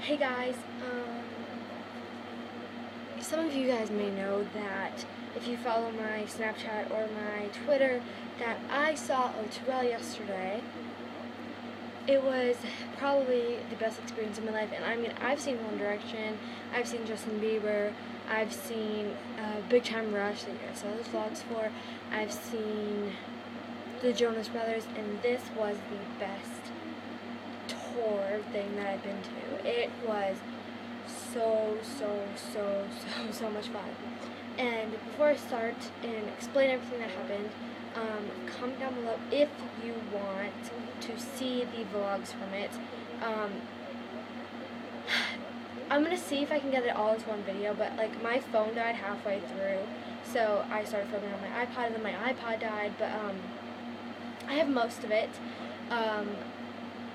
Hey guys, some of you guys may know that if you follow my Snapchat or my Twitter that I saw O2L yesterday. It was probably the best experience of my life, and I mean, I've seen One Direction, I've seen Justin Bieber, I've seen Big Time Rush that you guys saw those vlogs for, I've seen the Jonas Brothers, and this was the best tour thing that I've been to. It was so much fun. And before I start and explain everything that happened, comment down below if you want to see the vlogs from it. I'm gonna see if I can get it all into one video, but like my phone died halfway through, so I started filming on my iPod, and then my iPod died, but I have most of it.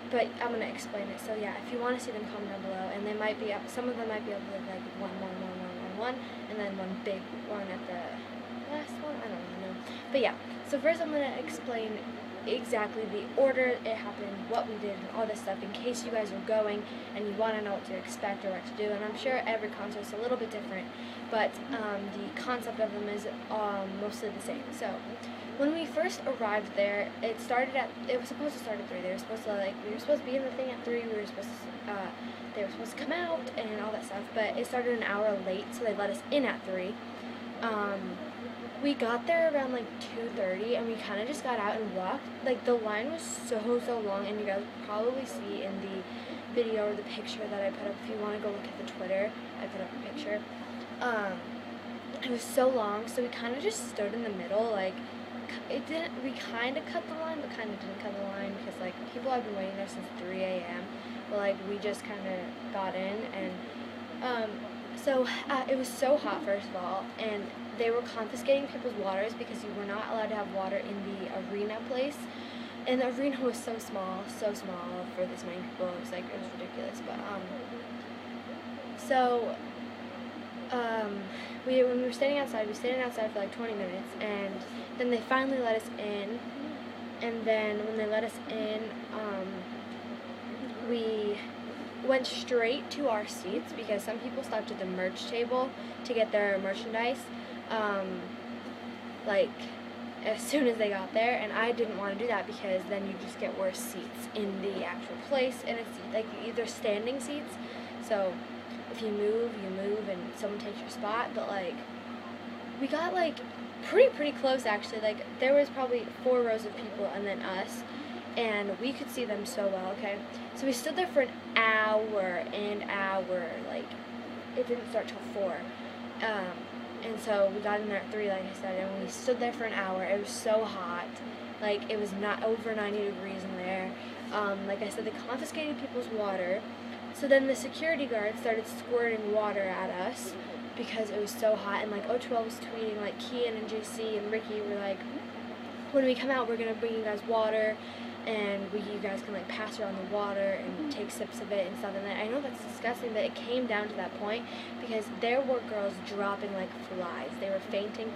But I'm gonna explain it. So yeah, if you want to see them, comment down below, and they might be up. Some of them might be able to like one, and then one big one at the last one. I don't really know. But yeah. So first, I'm gonna explain exactly the order it happened, what we did, and all this stuff, in case you guys are going and you want to know what to expect or what to do. And I'm sure every concert's a little bit different, but the concept of them is mostly the same. So when we first arrived there, it was supposed to start at 3. We were supposed to be in the thing at 3. They were supposed to come out and all that stuff, but it started an hour late, so they let us in at 3. We got there around like 2:30, and we kind of just got out and walked. Like, the line was so long, and you guys will probably see in the video or the picture that I put up. If you want to go look at the Twitter, I put up a picture. It was so long, so we kind of just stood in the middle. Like, we kind of cut the line, but kind of didn't cut the line, because like people have been waiting there since 3 a.m. But like we just kind of got in, and so it was so hot, first of all, and they were confiscating people's waters because you were not allowed to have water in the arena place. And the arena was so small for this many people. It was ridiculous. But when we were standing outside, for like 20 minutes, and then they finally let us in. And then when they let us in, we went straight to our seats, because some people stopped at the merch table to get their merchandise, like as soon as they got there, and I didn't want to do that, because then you just get worse seats in the actual place, and it's like either standing seats, so if you move, and someone takes your spot. But like we got like pretty close, actually. Like there was probably 4 rows of people and then us, and we could see them so well. Okay, so we stood there for an hour, like it didn't start till 4, and so we got in there at 3, like I said, and we stood there for an hour. It was so hot, like it was not over 90 degrees in there. Like I said, they confiscated people's water. So then the security guard started squirting water at us because it was so hot, and like O2L was tweeting, like Kian and JC and Ricky were like, when we come out, we're gonna bring you guys water, and you guys can like pass around the water and take sips of it and stuff. And I know that's disgusting, but it came down to that point because there were girls dropping like flies. They were fainting,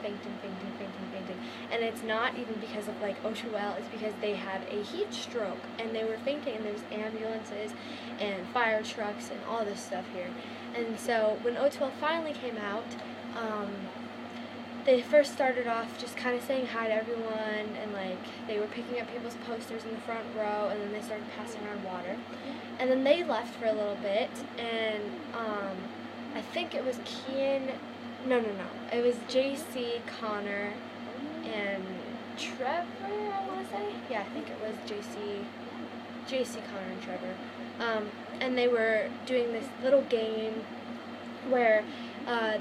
and it's not even because of like O2L, it's because they had a heat stroke and they were fainting, and there's ambulances and fire trucks and all this stuff here. And so when O2L finally came out, they first started off just kind of saying hi to everyone, and like they were picking up people's posters in the front row, and then they started passing around water, and then they left for a little bit, and I think it was no, it was JC, Connor, and Trevor, I want to say. Yeah, I think it was JC, Connor, and Trevor, and they were doing this little game where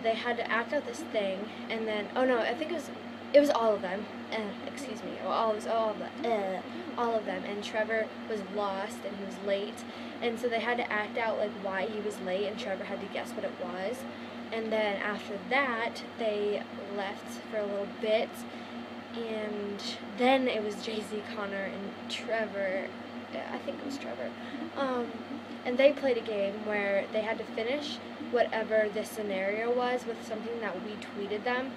they had to act out this thing, and then, I think it was all of them, excuse me, all of them, and Trevor was lost, and he was late, and so they had to act out like why he was late, and Trevor had to guess what it was. And then after that, they left for a little bit, and then it was JC, Connor, and Trevor, I think it was Trevor, and they played a game where they had to finish whatever the scenario was with something that we tweeted them.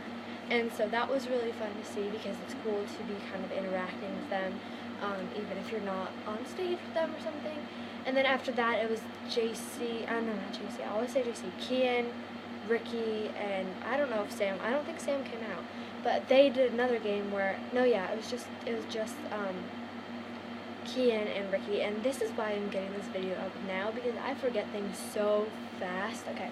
And so that was really fun to see, because it's cool to be kind of interacting with them, even if you're not on stage with them or something. And then after that, it was JC, no, not JC, I always say JC, Kian, Ricky, and I don't know if Sam, I don't think Sam came out, but they did another game where, no, yeah, it was just Kian and Ricky, and this is why I'm getting this video up now, because I forget things so fast. Okay,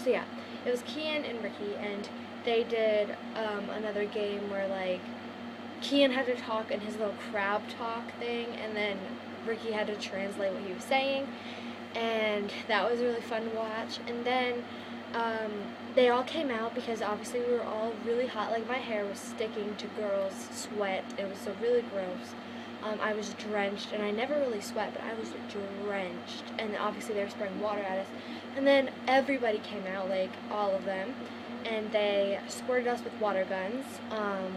so yeah, it was Kian and Ricky, and they did another game where, like, Kian had to talk in his little crab talk thing, and then Ricky had to translate what he was saying, and that was really fun to watch. And then they all came out because obviously we were all really hot. Like, my hair was sticking to girls' sweat. It was so really gross. I was drenched, and I never really sweat, but I was drenched, and obviously they were spraying water at us. And then everybody came out, like, all of them, and they squirted us with water guns,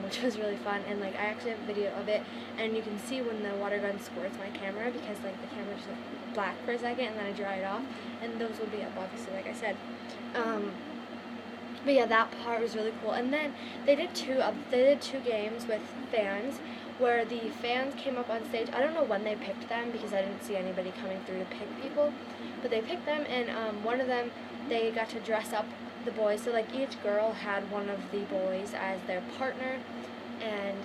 which was really fun. And, like, I actually have a video of it, and you can see when the water gun squirts my camera, because, like, the camera just went black for a second, and then I dry it off, and those will be up, obviously, like I said. But yeah, that part was really cool. And then they did two games with fans, where the fans came up on stage. I don't know when they picked them, because I didn't see anybody coming through to pick people, but they picked them, and one of them, they got to dress up the boys. So, like, each girl had one of the boys as their partner, and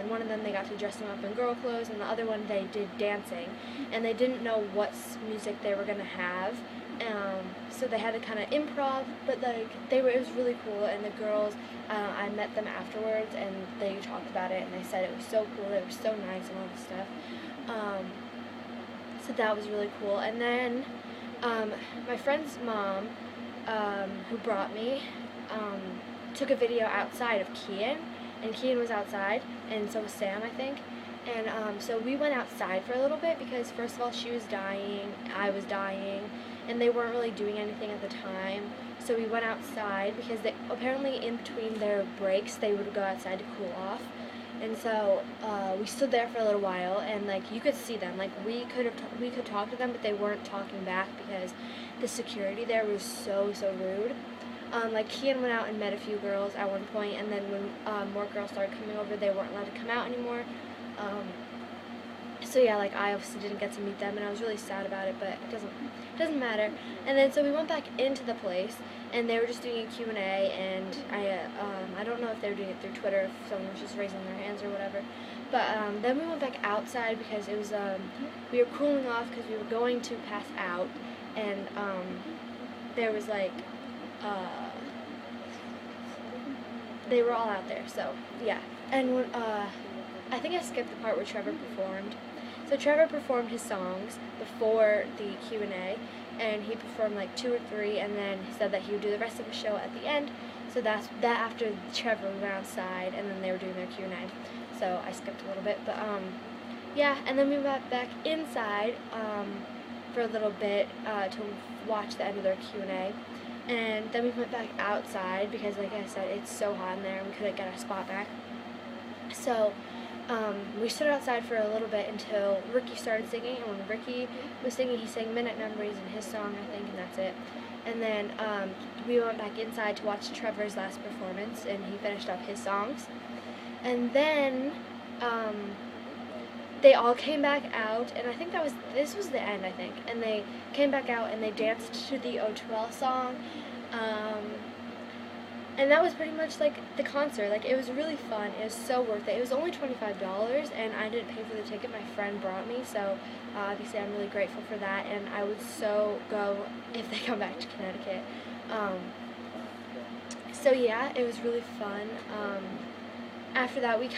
one of them, they got to dress them up in girl clothes, and the other one, they did dancing, and they didn't know what music they were going to have, so they had to kind of improv, but, like, it was really cool. And the girls, I met them afterwards, and they talked about it, and they said it was so cool, they were so nice and all this stuff. So that was really cool. And then my friend's mom, who brought me, took a video outside of Kian, and Kian was outside, and so was Sam, I think. And so we went outside for a little bit, because first of all, she was dying, I was dying, and they weren't really doing anything at the time. So we went outside, because apparently in between their breaks, they would go outside to cool off. And so we stood there for a little while, and, like, you could see them. Like, we could talk to them, but they weren't talking back, because the security there was so rude. Like, Kian went out and met a few girls at one point, and then when more girls started coming over, they weren't allowed to come out anymore. So yeah, like, I obviously didn't get to meet them, and I was really sad about it, but it doesn't matter. And then so we went back into the place, and they were just doing a Q&A, and I don't know if they were doing it through Twitter, if someone was just raising their hands or whatever. But then we went back outside, because it was we were cooling off, because we were going to pass out, and there was, like, they were all out there, so yeah. And when I think I skipped the part where Trevor performed. So Trevor performed his songs before the Q&A, and he performed like 2 or 3, and then he said that he would do the rest of the show at the end. So that's that. After Trevor went outside, and then they were doing their Q&A. So I skipped a little bit, but yeah. And then we went back inside for a little bit to watch the end of their Q&A. And then we went back outside, because, like I said, it's so hot in there, and we couldn't get our spot back. So we stood outside for a little bit until Ricky started singing, and when Ricky was singing, he sang Minute Memories in his song, I think, and that's it. And then we went back inside to watch Trevor's last performance, and he finished up his songs. And then they all came back out, and I think this was the end, I think. And they came back out, and they danced to the O2L song. And that was pretty much, like, the concert. Like, it was really fun. It was so worth it. It was only $25, and I didn't pay for the ticket. My friend brought me, so obviously I'm really grateful for that. And I would so go if they come back to Connecticut. So yeah, it was really fun. After that, we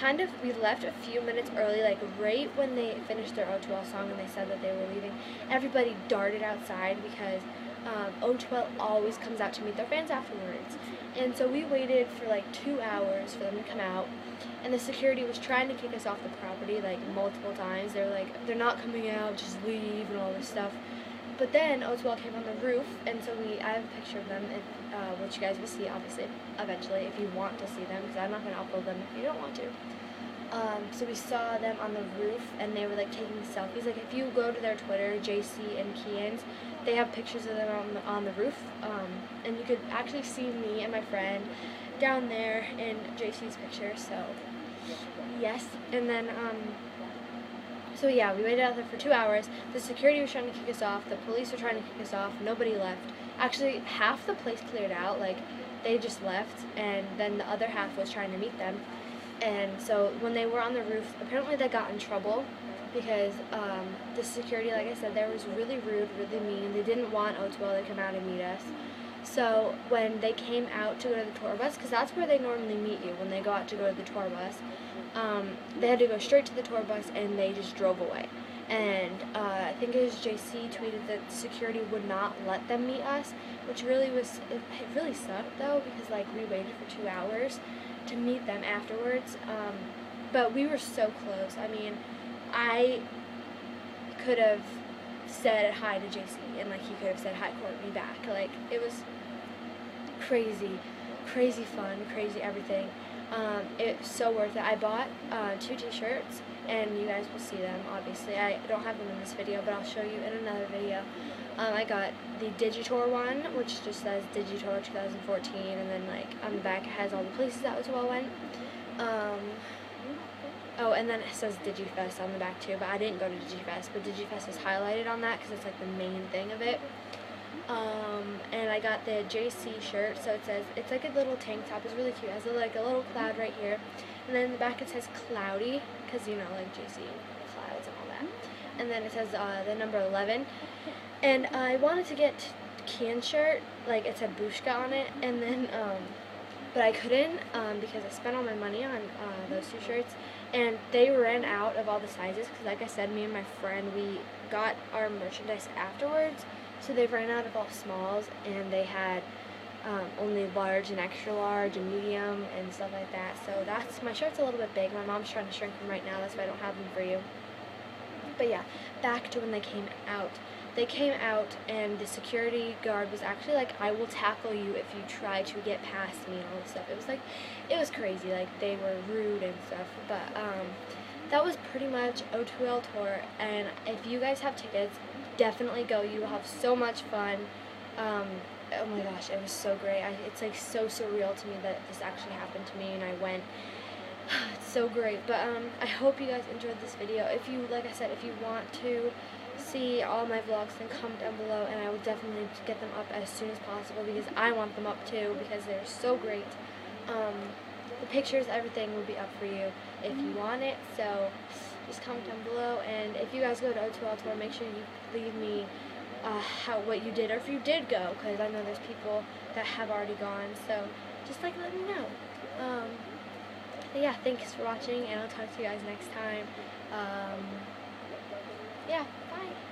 left a few minutes early, like right when they finished their O2L song and they said that they were leaving. Everybody darted outside, because O2L always comes out to meet their fans afterwards. And so we waited for like 2 hours for them to come out, and the security was trying to kick us off the property like multiple times. They were like, they're not coming out, just leave, and all this stuff. But then O2L came on the roof, and so I have a picture of them, which you guys will see, obviously, eventually, if you want to see them, because I'm not going to upload them if you don't want to. So we saw them on the roof, and they were like taking selfies. Like, if you go to their Twitter, JC and Kian's, they have pictures of them on the roof, and you could actually see me and my friend down there in JC's picture. So yes. And then So yeah, we waited out there for 2 hours. The security was trying to kick us off. The police were trying to kick us off. Nobody left. Actually, half the place cleared out. Like, they just left, and then the other half was trying to meet them. And so when they were on the roof, apparently they got in trouble because the security, like I said, there was really rude, really mean. They didn't want O2L to come out and meet us. So when they came out to go to the tour bus, because that's where they normally meet you when they go out to go to the tour bus, they had to go straight to the tour bus, and they just drove away. And I think it was JC tweeted that security would not let them meet us, which really it really sucked though, because like we waited for 2 hours to meet them afterwards. But we were so close. I mean, I could have said hi to JC, and like he could have said hi Courtney back. Like, it was crazy fun, crazy everything. It's so worth it. I bought 2 t-shirts, and you guys will see them, obviously. I don't have them in this video, but I'll show you in another video. I got the Digitour one, which just says Digitour 2014, and then like on the back it has all the places that O2L went. Oh, and then it says DigiFest on the back too, but I didn't go to DigiFest, but DigiFest is highlighted on that because it's like the main thing of it. And I got the JC shirt, so it says, it's like a little tank top, it's really cute, it has like a little cloud right here, and then in the back it says Cloudy, because you know, like JC, clouds and all that, and then it says the number 11, and I wanted to get Kian's shirt, like it said Bushka on it, and then, but I couldn't, because I spent all my money on those 2 shirts, and they ran out of all the sizes, because like I said, me and my friend, we got our merchandise afterwards, so they ran out of all smalls, and they had only large and extra large and medium and stuff like that. So my shirt's a little bit big. My mom's trying to shrink them right now, that's why I don't have them for you. But yeah, back to when they came out. They came out, and the security guard was actually like, I will tackle you if you try to get past me and all this stuff. It was like, it was crazy. Like, they were rude and stuff. But that was pretty much O2L Tour, and if you guys have tickets, definitely go. You will have so much fun. Oh my gosh, it was so great. It's like so surreal to me that this actually happened to me and I went. It's so great. But I hope you guys enjoyed this video. If you, like I said, if you want to see all my vlogs, then comment down below, and I will definitely get them up as soon as possible because I want them up too because they're so great. The pictures, everything will be up for you if you want it, so just comment down below. And if you guys go to O2L Tour, make sure you leave me what you did, or if you did go, because I know there's people that have already gone, so just like let me know. Yeah, thanks for watching, and I'll talk to you guys next time. Yeah, bye.